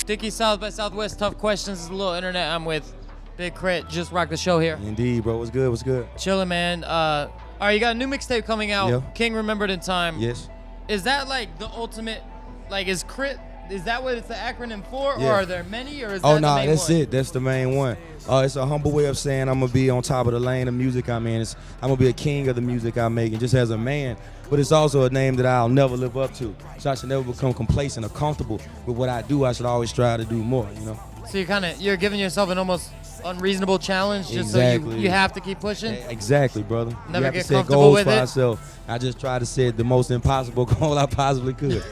Dickies South by Southwest Tough Questions. This is LilInternet. I'm with Big K.R.I.T. Just rock the show here. Indeed, bro. What's good? What's good? Chillin', man. All right, you got a new mixtape coming out. Yeah. King Remembered in Time. Yes. Is that like the ultimate? Like, is K.R.I.T? Is that what it's the acronym for, Yeah. or are there many, or is Oh that no, the main that's one? it. That's the main one. It's a humble way of saying I'm gonna be on top of the lane of music I'm in. I'm gonna be a king of the music I make, and just as a man. But it's also a name that I'll never live up to. So I should never become complacent or comfortable with what I do. I should always strive to do more. You know. So you're giving yourself an almost unreasonable challenge, just Exactly. so you have to keep pushing. Exactly, brother. Never you have get to set comfortable goals with for it? ourselves. I just try to set the most impossible goal I possibly could.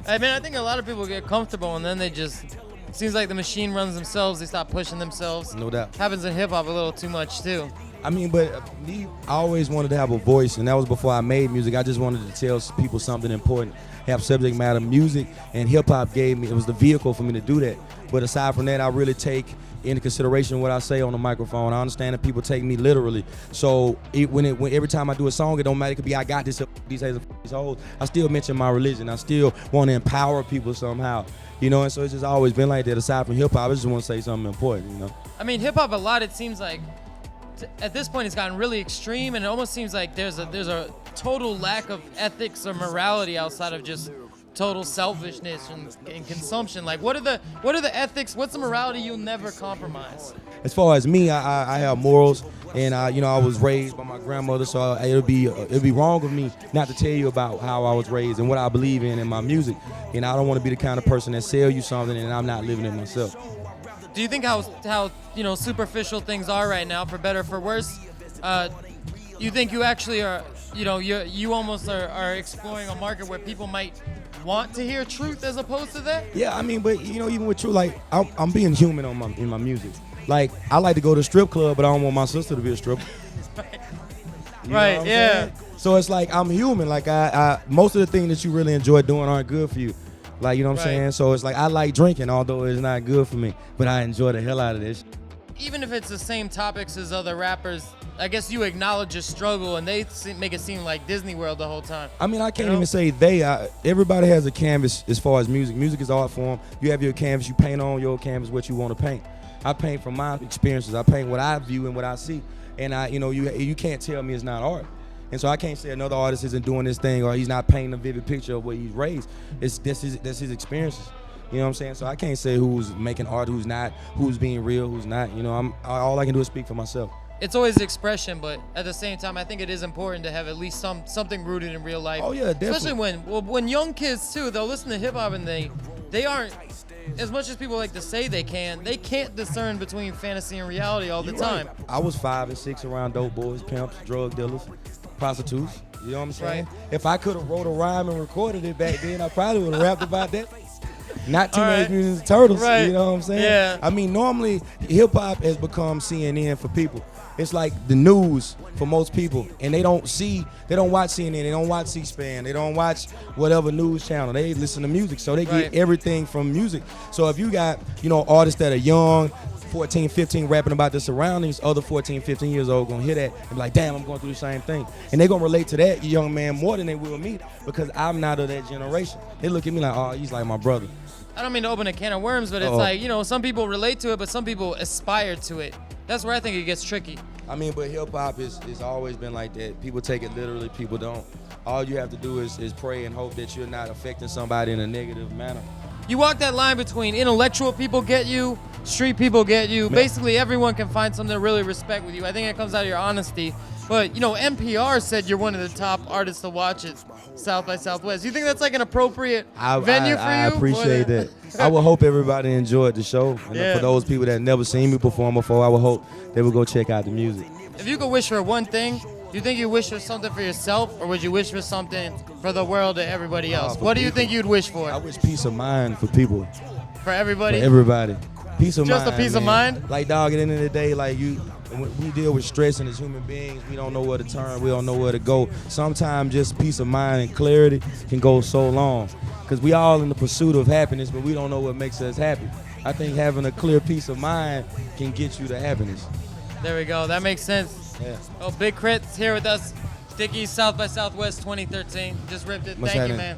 I mean, I think a lot of people get comfortable and then they just, it seems like the machine runs themselves. They stop pushing themselves. No doubt. Happens in hip hop a little too much too. I mean, but me, I always wanted to have a voice, and that was before I made music. I just wanted to tell people something important, have subject matter. Music and hip-hop gave me, it was the vehicle for me to do that. But aside from that, I really take into consideration what I say on the microphone. I understand that people take me literally. So when every time I do a song, it don't matter. It could be I got this, these hoes. I still mention my religion. I still want to empower people somehow. You know, and so it's just always been like that. Aside from hip-hop, I just want to say something important, you know. I mean, hip-hop a lot, it seems like, at this point, it's gotten really extreme, and it almost seems like there's a total lack of ethics or morality outside of just total selfishness and consumption. Like, what are the ethics? What's the morality you'll never compromise? As far as me, I have morals, and you know, I was raised by my grandmother, so it'll be wrong of me not to tell you about how I was raised and what I believe in my music. And I don't want to be the kind of person that sell you something and I'm not living it myself. Do you think how you know, superficial things are right now, for better or for worse? You think you actually are, you know, you almost are exploring a market where people might want to hear truth as opposed to that? Yeah, I mean, but you know, even with truth, like I'm being human in my music. Like, I like to go to a strip club, but I don't want my sister to be a stripper. Right, yeah. So it's like I'm human. Like I most of the things that you really enjoy doing aren't good for you. Like, you know what I'm saying? So it's like I like drinking, although it's not good for me, but I enjoy the hell out of this. Even if it's the same topics as other rappers, I guess you acknowledge a struggle, and they make it seem like Disney World the whole time. I mean, I can't even say they. Everybody has a canvas as far as music. Music is art form. You have your canvas. You paint on your canvas what you want to paint. I paint from my experiences. I paint what I view and what I see. And you can't tell me it's not art. And so I can't say another artist isn't doing this thing or he's not painting a vivid picture of what he's raised. That's his experiences. You know what I'm saying? So I can't say who's making art, who's not, who's being real, who's not. You know, all I can do is speak for myself. It's always expression, but at the same time, I think it is important to have at least something rooted in real life. Oh yeah, definitely. Especially when young kids too, they'll listen to hip hop and they aren't, as much as people like to say they can't discern between fantasy and reality all the time. Right. I was 5 and 6 around dope boys, pimps, drug dealers, prostitutes. You know what I'm saying? Right. If I could have wrote a rhyme and recorded it back then, I probably would have rapped about that. Not Teenage Mutant Ninja Turtles. Right. You know what I'm saying? Yeah. I mean, normally hip hop has become CNN for people. It's like the news for most people, and they don't watch CNN, they don't watch C-SPAN, they don't watch whatever news channel. They listen to music, so they get everything from music. So if you got, you know, artists that are young, 14, 15, rapping about the surroundings, other 14, 15 years old gonna hear that and be like, damn, I'm going through the same thing. And they gonna relate to that young man more than they will me, because I'm not of that generation. They look at me like, oh, he's like my brother. I don't mean to open a can of worms, but it's like, you know, some people relate to it, but some people aspire to it. That's where I think it gets tricky. I mean, but hip-hop is always been like that. People take it literally, people don't. All you have to do is pray and hope that you're not affecting somebody in a negative manner. You walk that line between intellectual people get you, street people get you. Basically, everyone can find something to really respect with you. I think it comes out of your honesty. But, you know, NPR said you're one of the top artists to watch at South by Southwest. Do you think that's like an appropriate venue for you? I appreciate that. I would hope everybody enjoyed the show. And for those people that never seen me perform before, I would hope they would go check out the music. If you could wish for one thing, do you think you wish for something for yourself, or would you wish for something for the world and everybody else? What do you think you'd wish for? I wish peace of mind for people. For everybody? For everybody. Peace of mind. Just a peace of mind? Like, dog, at the end of the day, like, when we deal with stress and as human beings, we don't know where to turn, we don't know where to go. Sometimes just peace of mind and clarity can go so long, because we all in the pursuit of happiness, but we don't know what makes us happy. I think having a clear peace of mind can get you to happiness. There we go. That makes sense. Yeah. Oh, Big K.R.I.T's here with us. Dickies South by Southwest 2013. Just ripped it. Thank you, man.